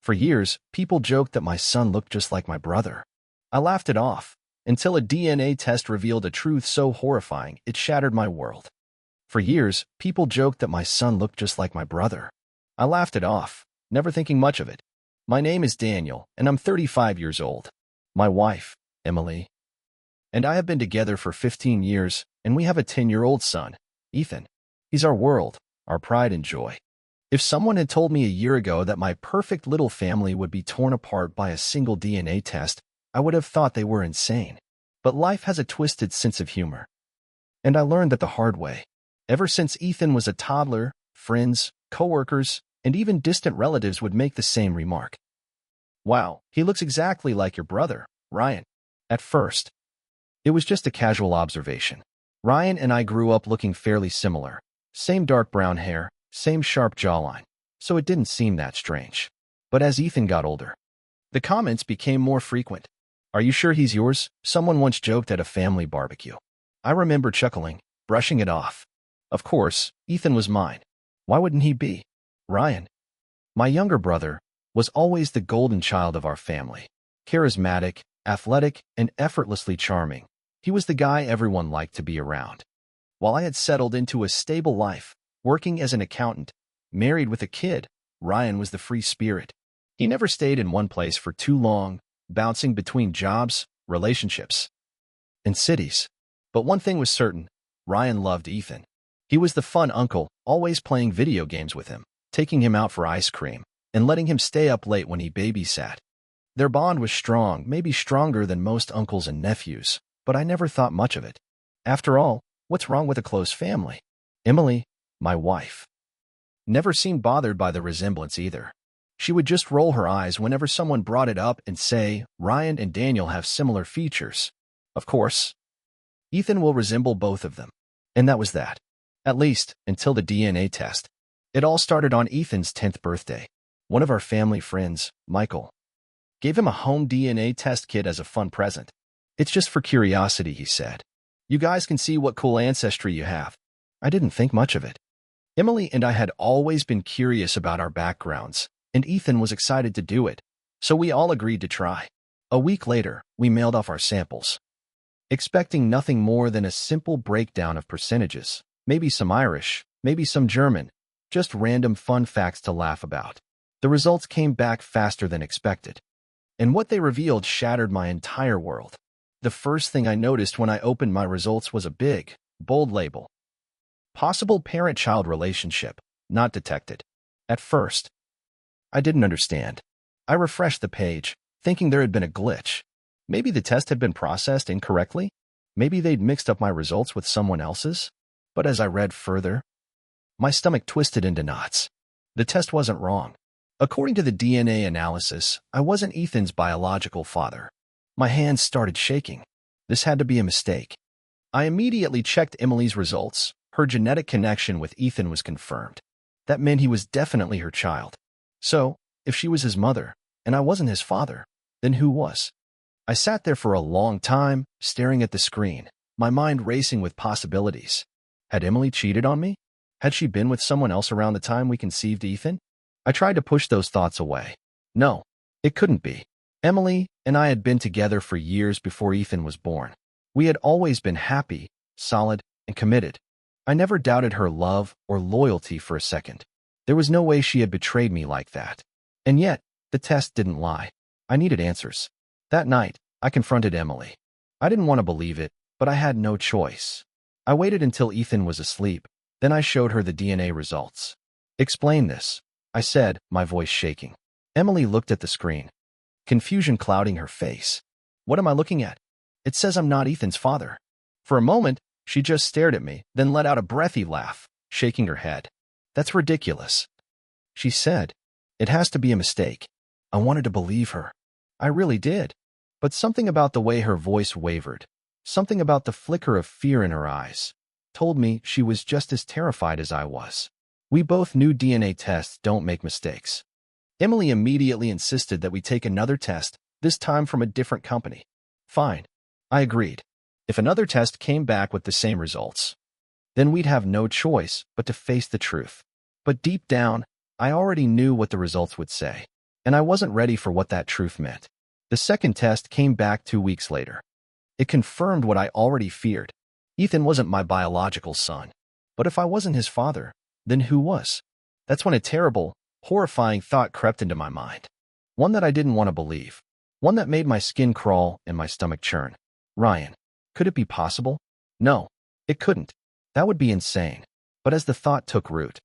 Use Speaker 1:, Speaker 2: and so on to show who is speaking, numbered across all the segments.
Speaker 1: For years, people joked that my son looked just like my brother. I laughed it off, until a DNA test revealed a truth so horrifying it shattered my world. For years, people joked that my son looked just like my brother. I laughed it off, never thinking much of it. My name is Daniel, and I'm 35 years old. My wife, Emily, and I have been together for 15 years, and we have a 10-year-old son, Ethan. He's our world, our pride and joy. If someone had told me a year ago that my perfect little family would be torn apart by a single DNA test, I would have thought they were insane. But life has a twisted sense of humor. And I learned that the hard way. Ever since Ethan was a toddler, friends, coworkers, and even distant relatives would make the same remark. Wow, he looks exactly like your brother, Ryan. At first, it was just a casual observation. Ryan and I grew up looking fairly similar. Same dark brown hair, same sharp jawline, so it didn't seem that strange. But as Ethan got older, the comments became more frequent. Are you sure he's yours? Someone once joked at a family barbecue. I remember chuckling, brushing it off. Of course, Ethan was mine. Why wouldn't he be? Ryan, my younger brother, was always the golden child of our family. Charismatic, athletic, and effortlessly charming. He was the guy everyone liked to be around. While I had settled into a stable life, working as an accountant, married with a kid, Ryan was the free spirit. He never stayed in one place for too long, bouncing between jobs, relationships, and cities. But one thing was certain, Ryan loved Ethan. He was the fun uncle, always playing video games with him, taking him out for ice cream, and letting him stay up late when he babysat. Their bond was strong, maybe stronger than most uncles and nephews, but I never thought much of it. After all, what's wrong with a close family? Emily, my wife, never seemed bothered by the resemblance either. She would just roll her eyes whenever someone brought it up and say, Ryan and Daniel have similar features. Of course, Ethan will resemble both of them. And that was that. At least, until the DNA test. It all started on Ethan's 10th birthday. One of our family friends, Michael, gave him a home DNA test kit as a fun present. It's just for curiosity, he said. You guys can see what cool ancestry you have. I didn't think much of it. Emily and I had always been curious about our backgrounds, and Ethan was excited to do it, so we all agreed to try. A week later, we mailed off our samples, expecting nothing more than a simple breakdown of percentages, maybe some Irish, maybe some German, just random fun facts to laugh about. The results came back faster than expected, and what they revealed shattered my entire world. The first thing I noticed when I opened my results was a big, bold label. Possible parent-child relationship, not detected. At first, I didn't understand. I refreshed the page, thinking there had been a glitch. Maybe the test had been processed incorrectly. Maybe they'd mixed up my results with someone else's. But as I read further, my stomach twisted into knots. The test wasn't wrong. According to the DNA analysis, I wasn't Ethan's biological father. My hands started shaking. This had to be a mistake. I immediately checked Emily's results. Her genetic connection with Ethan was confirmed. That meant he was definitely her child. So, if she was his mother, and I wasn't his father, then who was? I sat there for a long time, staring at the screen, my mind racing with possibilities. Had Emily cheated on me? Had she been with someone else around the time we conceived Ethan? I tried to push those thoughts away. No, it couldn't be. Emily and I had been together for years before Ethan was born. We had always been happy, solid, and committed. I never doubted her love or loyalty for a second. There was no way she had betrayed me like that. And yet, the test didn't lie. I needed answers. That night, I confronted Emily. I didn't want to believe it, but I had no choice. I waited until Ethan was asleep. Then I showed her the DNA results. Explain this, I said, my voice shaking. Emily looked at the screen, confusion clouding her face. What am I looking at? It says I'm not Ethan's father. For a moment, she just stared at me, then let out a breathy laugh, shaking her head. That's ridiculous, she said. It has to be a mistake. I wanted to believe her. I really did. But something about the way her voice wavered, something about the flicker of fear in her eyes, told me she was just as terrified as I was. We both knew DNA tests don't make mistakes. Emily immediately insisted that we take another test, this time from a different company. Fine, I agreed. If another test came back with the same results, then we'd have no choice but to face the truth. But deep down, I already knew what the results would say. and I wasn't ready for what that truth meant. The second test came back 2 weeks later. It confirmed what I already feared. Ethan wasn't my biological son. But if I wasn't his father, then who was? That's when a terrible, horrifying thought crept into my mind. One that I didn't want to believe. One that made my skin crawl and my stomach churn. Ryan. Could it be possible? No, it couldn't. That would be insane. But as the thought took root,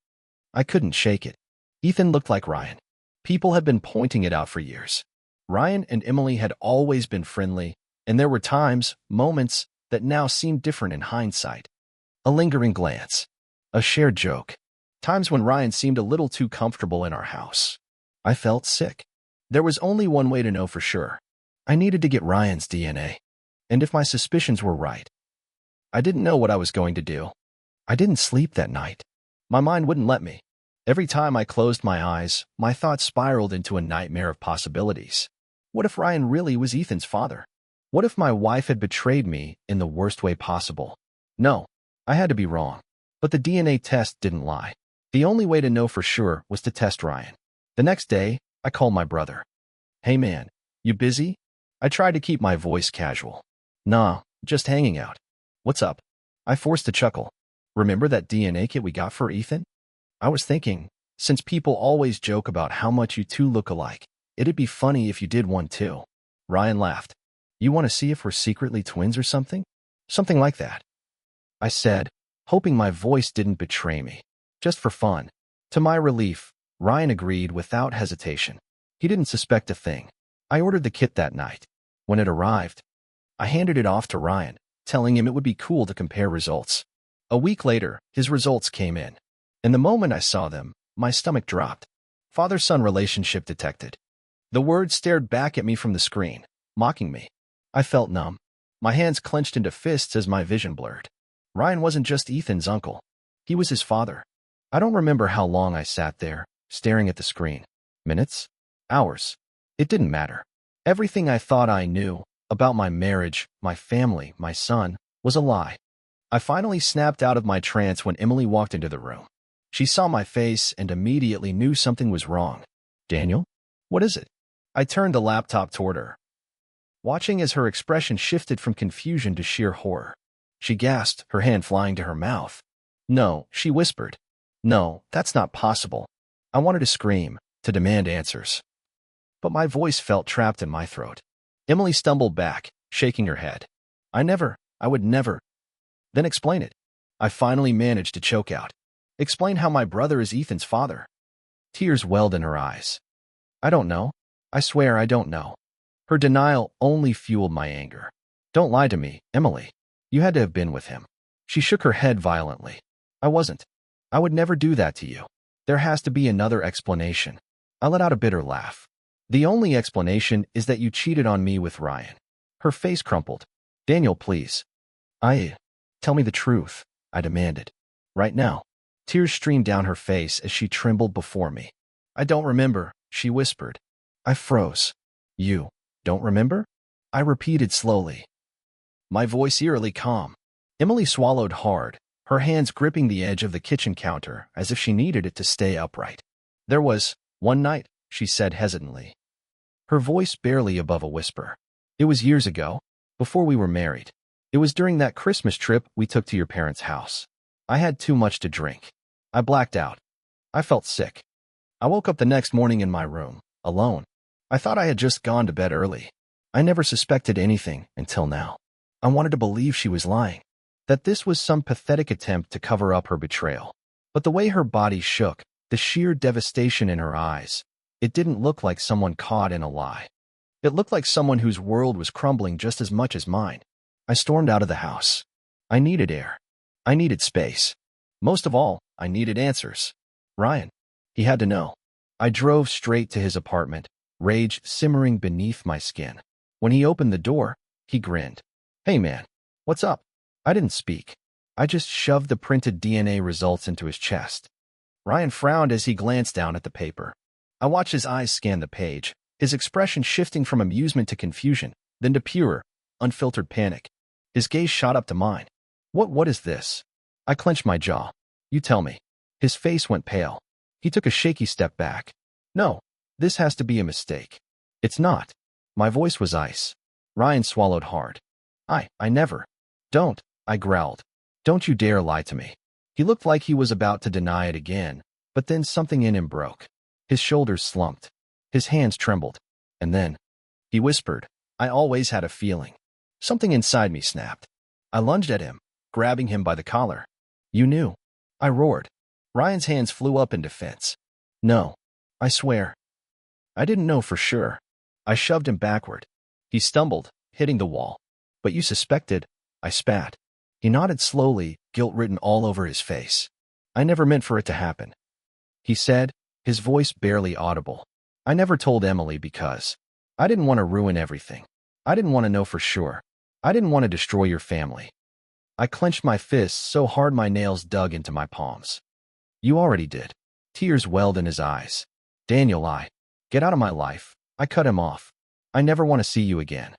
Speaker 1: I couldn't shake it. Ethan looked like Ryan. People had been pointing it out for years. Ryan and Emily had always been friendly, and there were times, moments, that now seemed different in hindsight. A lingering glance. A shared joke. Times when Ryan seemed a little too comfortable in our house. I felt sick. There was only one way to know for sure. I needed to get Ryan's DNA. And if my suspicions were right, I didn't know what I was going to do. I didn't sleep that night. My mind wouldn't let me. Every time I closed my eyes, my thoughts spiraled into a nightmare of possibilities. What if Ryan really was Ethan's father? What if my wife had betrayed me in the worst way possible? No, I had to be wrong. But the DNA test didn't lie. The only way to know for sure was to test Ryan. The next day, I called my brother. Hey man, you busy? I tried to keep my voice casual. Nah, just hanging out. What's up? I forced a chuckle. Remember that DNA kit we got for Ethan? I was thinking, since people always joke about how much you two look alike, it'd be funny if you did one too. Ryan laughed. You want to see if we're secretly twins or something? Something like that. I said, hoping my voice didn't betray me. Just for fun. To my relief, Ryan agreed without hesitation. He didn't suspect a thing. I ordered the kit that night. When it arrived, I handed it off to Ryan, telling him it would be cool to compare results. A week later, his results came in. And the moment I saw them, my stomach dropped. Father-son relationship detected. The words stared back at me from the screen, mocking me. I felt numb. My hands clenched into fists as my vision blurred. Ryan wasn't just Ethan's uncle. He was his father. I don't remember how long I sat there, staring at the screen. Minutes? Hours? It didn't matter. Everything I thought I knew about my marriage, my family, my son, was a lie. I finally snapped out of my trance when Emily walked into the room. She saw my face and immediately knew something was wrong. Daniel? What is it? I turned the laptop toward her, watching as her expression shifted from confusion to sheer horror. She gasped, her hand flying to her mouth. No, she whispered. No, that's not possible. I wanted to scream, to demand answers. But my voice felt trapped in my throat. Emily stumbled back, shaking her head. I would never. Then explain it. I finally managed to choke out. Explain how my brother is Ethan's father. Tears welled in her eyes. I don't know. I swear I don't know. Her denial only fueled my anger. Don't lie to me, Emily. You had to have been with him. She shook her head violently. I wasn't. I would never do that to you. There has to be another explanation. I let out a bitter laugh. The only explanation is that you cheated on me with Ryan. Her face crumpled. Daniel, please. Tell me the truth, I demanded. Right now. Tears streamed down her face as she trembled before me. I don't remember, she whispered. I froze. You don't remember? I repeated slowly, my voice eerily calm. Emily swallowed hard, her hands gripping the edge of the kitchen counter as if she needed it to stay upright. There was one night, she said hesitantly, her voice barely above a whisper. It was years ago, before we were married. It was during that Christmas trip we took to your parents' house. I had too much to drink. I blacked out. I felt sick. I woke up the next morning in my room, alone. I thought I had just gone to bed early. I never suspected anything until now. I wanted to believe she was lying, that this was some pathetic attempt to cover up her betrayal. But the way her body shook, the sheer devastation in her eyes, it didn't look like someone caught in a lie. It looked like someone whose world was crumbling just as much as mine. I stormed out of the house. I needed air. I needed space. Most of all, I needed answers. Ryan. He had to know. I drove straight to his apartment, rage simmering beneath my skin. When he opened the door, he grinned. Hey man, what's up? I didn't speak. I just shoved the printed DNA results into his chest. Ryan frowned as he glanced down at the paper. I watched his eyes scan the page, his expression shifting from amusement to confusion, then to pure, unfiltered panic. His gaze shot up to mine. What is this? I clenched my jaw. You tell me. His face went pale. He took a shaky step back. No, This has to be a mistake. It's not. My voice was ice. Ryan swallowed hard. I never. Don't, I growled. Don't you dare lie to me. He looked like he was about to deny it again, but then something in him broke. His shoulders slumped. His hands trembled. And then, he whispered, I always had a feeling. Something inside me snapped. I lunged at him, grabbing him by the collar. You knew. I roared. Ryan's hands flew up in defense. No. I swear. I didn't know for sure. I shoved him backward. He stumbled, hitting the wall. But you suspected, I spat. He nodded slowly, guilt written all over his face. I never meant for it to happen. He said, his voice barely audible. I never told Emily because I didn't want to ruin everything. I didn't want to know for sure. I didn't want to destroy your family. I clenched my fists so hard my nails dug into my palms. You already did. Tears welled in his eyes. Daniel, get out of my life. I cut him off. I never want to see you again.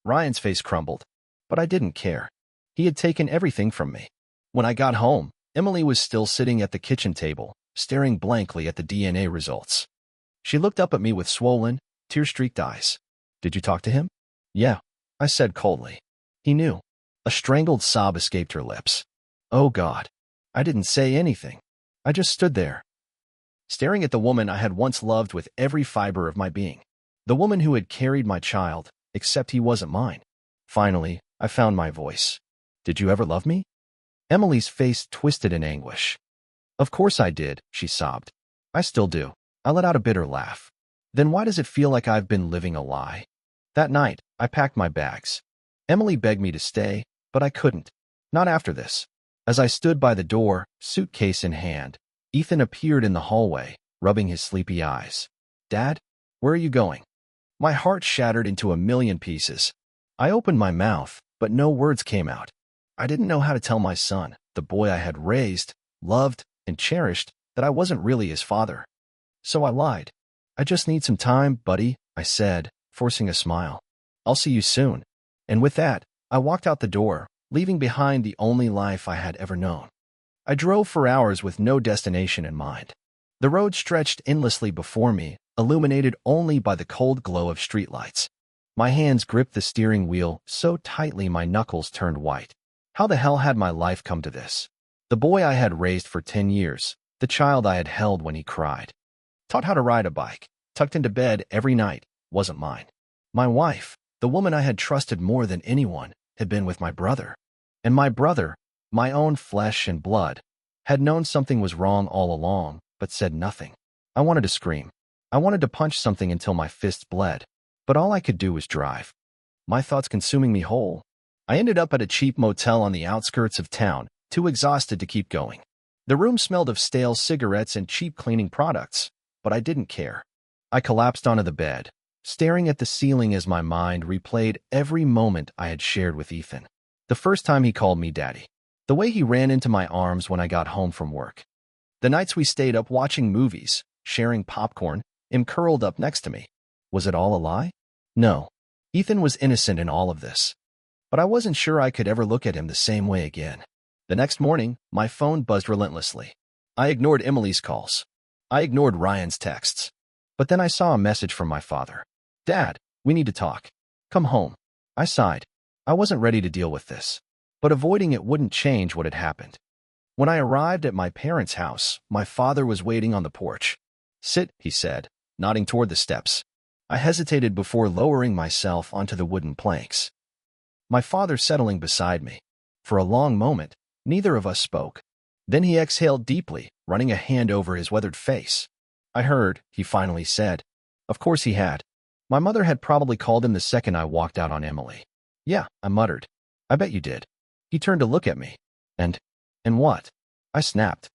Speaker 1: Ryan's face crumbled, but I didn't care. He had taken everything from me. When I got home, Emily was still sitting at the kitchen table, staring blankly at the DNA results. She looked up at me with swollen, tear-streaked eyes. Did you talk to him? Yeah, I said coldly. He knew. A strangled sob escaped her lips. Oh God. I didn't say anything. I just stood there, staring at the woman I had once loved with every fiber of my being. The woman who had carried my child, except he wasn't mine. Finally, I found my voice. Did you ever love me? Emily's face twisted in anguish. Of course I did, she sobbed. I still do. I let out a bitter laugh. Then why does it feel like I've been living a lie? That night, I packed my bags. Emily begged me to stay, but I couldn't. Not after this. As I stood by the door, suitcase in hand, Ethan appeared in the hallway, rubbing his sleepy eyes. Dad, where are you going? My heart shattered into a million pieces. I opened my mouth, but no words came out. I didn't know how to tell my son, the boy I had raised, loved, and cherished, that I wasn't really his father. So I lied. I just need some time, buddy, I said, forcing a smile. I'll see you soon. And with that, I walked out the door, leaving behind the only life I had ever known. I drove for hours with no destination in mind. The road stretched endlessly before me, illuminated only by the cold glow of streetlights. My hands gripped the steering wheel so tightly my knuckles turned white. How the hell had my life come to this? The boy I had raised for 10 years, the child I had held when he cried, taught how to ride a bike, tucked into bed every night, wasn't mine. My wife, the woman I had trusted more than anyone, had been with my brother. And my brother, my own flesh and blood, had known something was wrong all along, but said nothing. I wanted to scream. I wanted to punch something until my fists bled, but all I could do was drive. My thoughts consuming me whole. I ended up at a cheap motel on the outskirts of town, too exhausted to keep going. The room smelled of stale cigarettes and cheap cleaning products, but I didn't care. I collapsed onto the bed, staring at the ceiling as my mind replayed every moment I had shared with Ethan. The first time he called me daddy. The way he ran into my arms when I got home from work. The nights we stayed up watching movies, sharing popcorn, him curled up next to me. Was it all a lie? No. Ethan was innocent in all of this. But I wasn't sure I could ever look at him the same way again. The next morning, my phone buzzed relentlessly. I ignored Emily's calls. I ignored Ryan's texts. But then I saw a message from my father. Dad, we need to talk. Come home. I sighed. I wasn't ready to deal with this. But avoiding it wouldn't change what had happened. When I arrived at my parents' house, my father was waiting on the porch. Sit, he said, nodding toward the steps. I hesitated before lowering myself onto the wooden planks. My father settling beside me. For a long moment, neither of us spoke. Then he exhaled deeply, running a hand over his weathered face. I heard, he finally said. Of course he had. My mother had probably called him the second I walked out on Emily. Yeah, I muttered. I bet you did. He turned to look at me. And what? I snapped.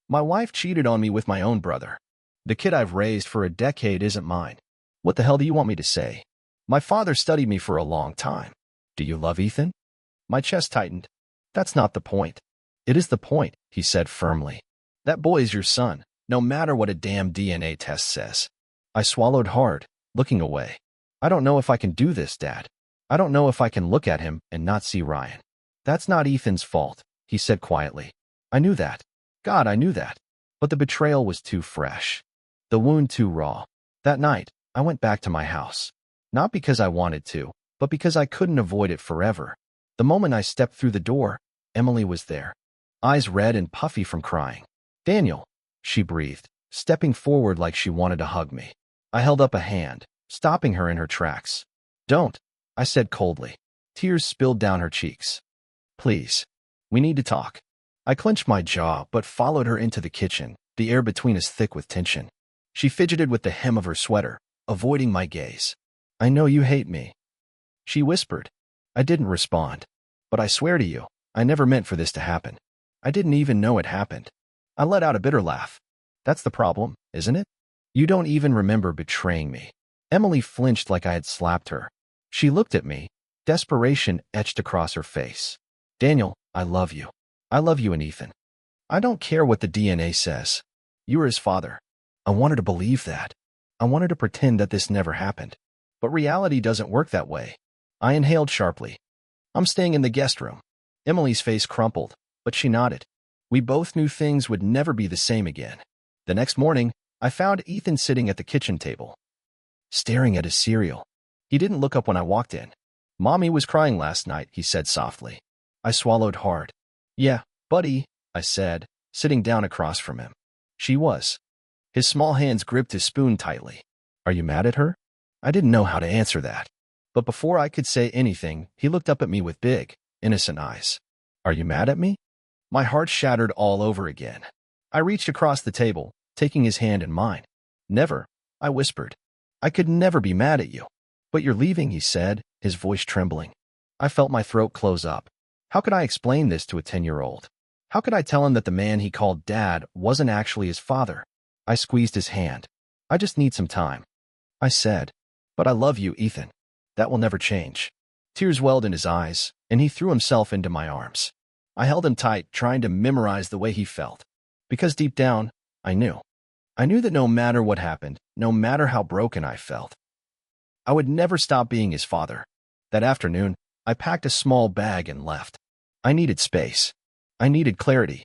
Speaker 1: My wife cheated on me with my own brother. The kid I've raised for a decade isn't mine. What the hell do you want me to say? My father studied me for a long time. Do you love Ethan? My chest tightened. That's not the point. It is the point, he said firmly. That boy is your son, no matter what a damn DNA test says. I swallowed hard, looking away. I don't know if I can do this, Dad. I don't know if I can look at him and not see Ryan. That's not Ethan's fault, he said quietly. I knew that. God, I knew that. But the betrayal was too fresh. The wound too raw. That night, I went back to my house. Not because I wanted to, but because I couldn't avoid it forever. The moment I stepped through the door, Emily was there, eyes red and puffy from crying. "Daniel," she breathed, stepping forward like she wanted to hug me. I held up a hand, stopping her in her tracks. "Don't," I said coldly. Tears spilled down her cheeks. "Please. We need to talk." I clenched my jaw but followed her into the kitchen, the air between us thick with tension. She fidgeted with the hem of her sweater, avoiding my gaze. "I know you hate me," she whispered. I didn't respond. "But I swear to you, I never meant for this to happen. I didn't even know it happened." I let out a bitter laugh. "That's the problem, isn't it? You don't even remember betraying me." Emily flinched like I had slapped her. She looked at me, desperation etched across her face. "Daniel, I love you. I love you and Ethan. I don't care what the DNA says. You are his father." I wanted to believe that. I wanted to pretend that this never happened. But reality doesn't work that way. I inhaled sharply. "I'm staying in the guest room." Emily's face crumpled, but she nodded. We both knew things would never be the same again. The next morning, I found Ethan sitting at the kitchen table, staring at his cereal. He didn't look up when I walked in. "Mommy was crying last night," he said softly. I swallowed hard. "Yeah, buddy," I said, sitting down across from him. "She was." His small hands gripped his spoon tightly. "Are you mad at her?" I didn't know how to answer that. But before I could say anything, he looked up at me with big, innocent eyes. "Are you mad at me?" My heart shattered all over again. I reached across the table, taking his hand in mine. "Never," I whispered. "I could never be mad at you." "But you're leaving," he said, his voice trembling. I felt my throat close up. How could I explain this to a 10-year-old? How could I tell him that the man he called Dad wasn't actually his father? I squeezed his hand. "I just need some time," I said. "But I love you, Ethan. That will never change." Tears welled in his eyes, and he threw himself into my arms. I held him tight, trying to memorize the way he felt. Because deep down, I knew. I knew that no matter what happened, no matter how broken I felt, I would never stop being his father. That afternoon, I packed a small bag and left. I needed space. I needed clarity.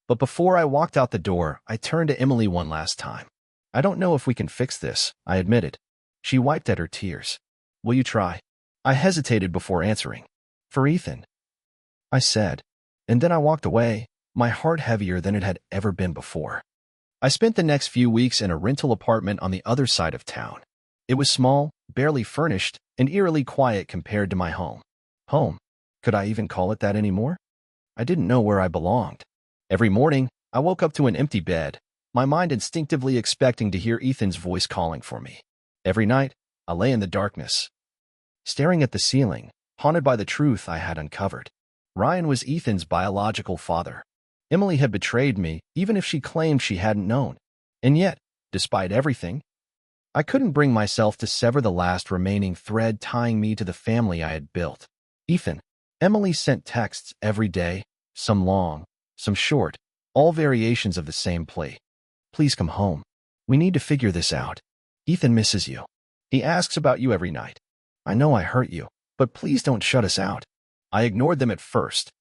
Speaker 1: But before I walked out the door, I turned to Emily one last time. "I don't know if we can fix this," I admitted. She wiped at her tears. "Will you try?" I hesitated before answering. "For Ethan," I said. And then I walked away, my heart heavier than it had ever been before. I spent the next few weeks in a rental apartment on the other side of town. It was small, barely furnished, and eerily quiet compared to my home. Home. Could I even call it that anymore? I didn't know where I belonged. Every morning, I woke up to an empty bed, my mind instinctively expecting to hear Ethan's voice calling for me. Every night, I lay in the darkness, staring at the ceiling, haunted by the truth I had uncovered. Ryan was Ethan's biological father. Emily had betrayed me, even if she claimed she hadn't known. And yet, despite everything, I couldn't bring myself to sever the last remaining thread tying me to the family I had built. Ethan. Emily sent texts every day, some long, some short, all variations of the same plea. "Please come home. We need to figure this out. Ethan misses you. He asks about you every night. I know I hurt you, but please don't shut us out." I ignored them at first.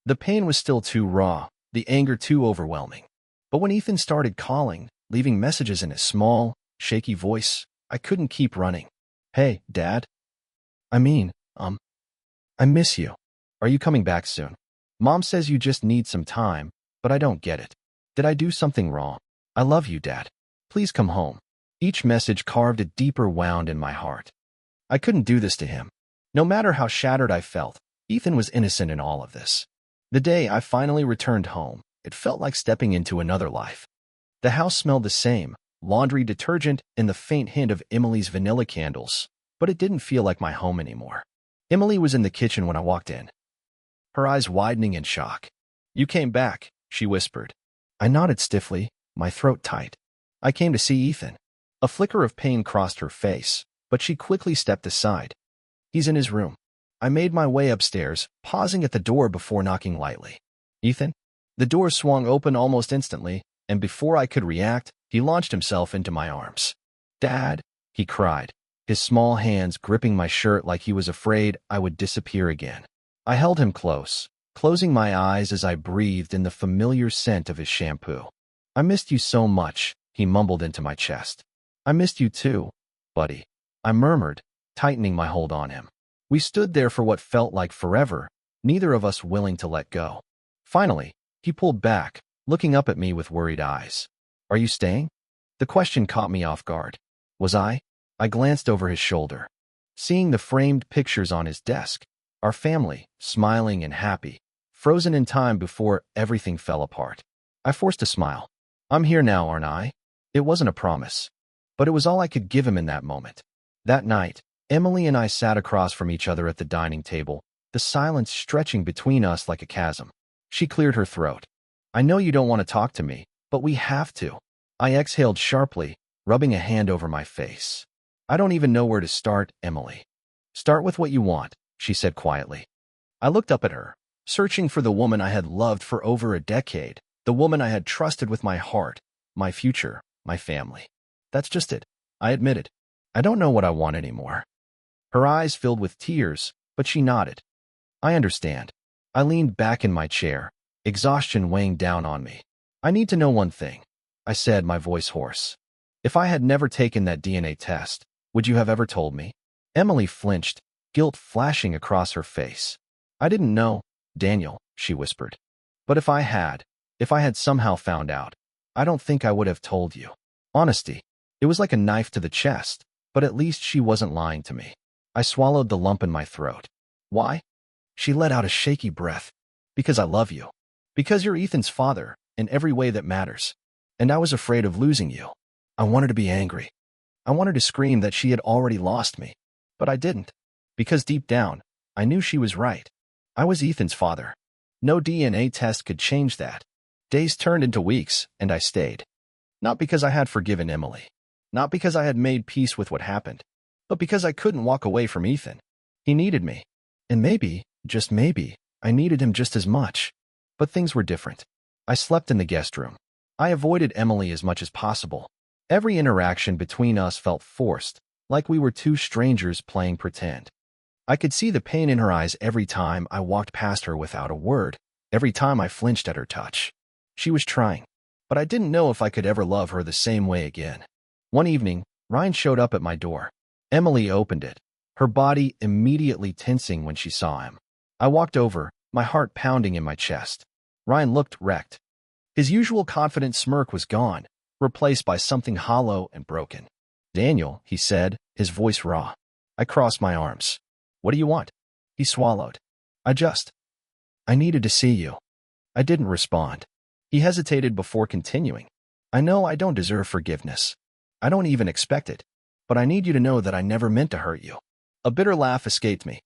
Speaker 1: The pain was still too raw, the anger too overwhelming. But when Ethan started calling, leaving messages in his small, shaky voice, I couldn't keep running. "Hey, Dad. I miss you. Are you coming back soon? Mom says you just need some time, but I don't get it. Did I do something wrong? I love you, Dad. Please come home." Each message carved a deeper wound in my heart. I couldn't do this to him. No matter how shattered I felt, Ethan was innocent in all of this. The day I finally returned home, it felt like stepping into another life. The house smelled the same, laundry detergent and the faint hint of Emily's vanilla candles, but it didn't feel like my home anymore. Emily was in the kitchen when I walked in, her eyes widening in shock. "You came back," she whispered. I nodded stiffly, my throat tight. "I came to see Ethan." A flicker of pain crossed her face, but she quickly stepped aside. "He's in his room." I made my way upstairs, pausing at the door before knocking lightly. "Ethan?" The door swung open almost instantly, and before I could react, he launched himself into my arms. "Dad!" he cried, his small hands gripping my shirt like he was afraid I would disappear again. I held him close, closing my eyes as I breathed in the familiar scent of his shampoo. "I missed you so much," he mumbled into my chest. I missed you too, buddy, I murmured, tightening my hold on him. We stood there for what felt like forever, neither of us willing to let go. Finally, he pulled back, looking up at me with worried eyes. Are you staying? The question caught me off guard. Was I? I glanced over his shoulder. Seeing the framed pictures on his desk, our family, smiling and happy, frozen in time before everything fell apart. I forced a smile. I'm here now, aren't I? It wasn't a promise, but it was all I could give him in that moment. That night, Emily and I sat across from each other at the dining table, the silence stretching between us like a chasm. She cleared her throat. I know you don't want to talk to me, but we have to. I exhaled sharply, rubbing a hand over my face. I don't even know where to start, Emily. Start with what you want, she said quietly. I looked up at her, searching for the woman I had loved for over a decade, the woman I had trusted with my heart, my future, my family. That's just it, I admitted. I don't know what I want anymore. Her eyes filled with tears, but she nodded. I understand. I leaned back in my chair, exhaustion weighing down on me. I need to know one thing, I said, my voice hoarse. If I had never taken that DNA test, would you have ever told me? Emily flinched, guilt flashing across her face. I didn't know, Daniel, she whispered. But if I had somehow found out, I don't think I would have told you. Honesty. It was like a knife to the chest, but at least she wasn't lying to me. I swallowed the lump in my throat. Why? She let out a shaky breath. Because I love you. Because you're Ethan's father, in every way that matters. And I was afraid of losing you. I wanted to be angry. I wanted to scream that she had already lost me. But I didn't. Because deep down, I knew she was right. I was Ethan's father. No DNA test could change that. Days turned into weeks, and I stayed. Not because I had forgiven Emily. Not because I had made peace with what happened. But because I couldn't walk away from Ethan. He needed me. And maybe, just maybe, I needed him just as much. But things were different. I slept in the guest room. I avoided Emily as much as possible. Every interaction between us felt forced, like we were two strangers playing pretend. I could see the pain in her eyes every time I walked past her without a word, every time I flinched at her touch. She was trying, but I didn't know if I could ever love her the same way again. One evening, Ryan showed up at my door. Emily opened it, her body immediately tensing when she saw him. I walked over, my heart pounding in my chest. Ryan looked wrecked. His usual confident smirk was gone, replaced by something hollow and broken. Daniel, he said, his voice raw. I crossed my arms. What do you want? He swallowed. I needed to see you. I didn't respond. He hesitated before continuing. I know I don't deserve forgiveness. I don't even expect it. But I need you to know that I never meant to hurt you. A bitter laugh escaped me.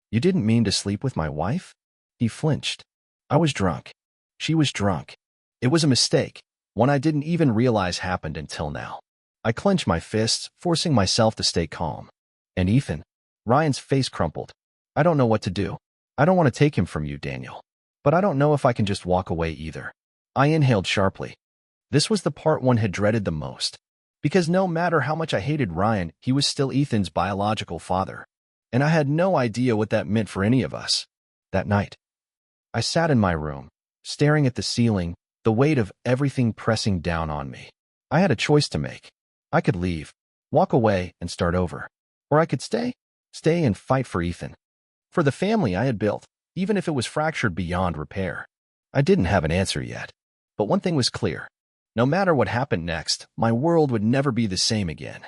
Speaker 1: You didn't mean to sleep with my wife? He flinched. I was drunk. She was drunk. It was a mistake, one I didn't even realize happened until now. I clenched my fists, forcing myself to stay calm. And Ethan? Ryan's face crumpled. I don't know what to do. I don't want to take him from you, Daniel. But I don't know if I can just walk away either. I inhaled sharply. This was the part one had dreaded the most. Because no matter how much I hated Ryan, he was still Ethan's biological father. And I had no idea what that meant for any of us. That night, I sat in my room, staring at the ceiling, the weight of everything pressing down on me. I had a choice to make. I could leave, walk away, and start over. Or I could stay and fight for Ethan. For the family I had built, even if it was fractured beyond repair. I didn't have an answer yet. But one thing was clear. No matter what happened next, my world would never be the same again.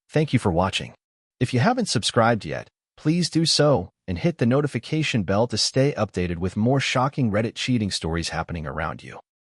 Speaker 1: Thank you for watching. If you haven't subscribed yet, please do so and hit the notification bell to stay updated with more shocking Reddit cheating stories happening around you.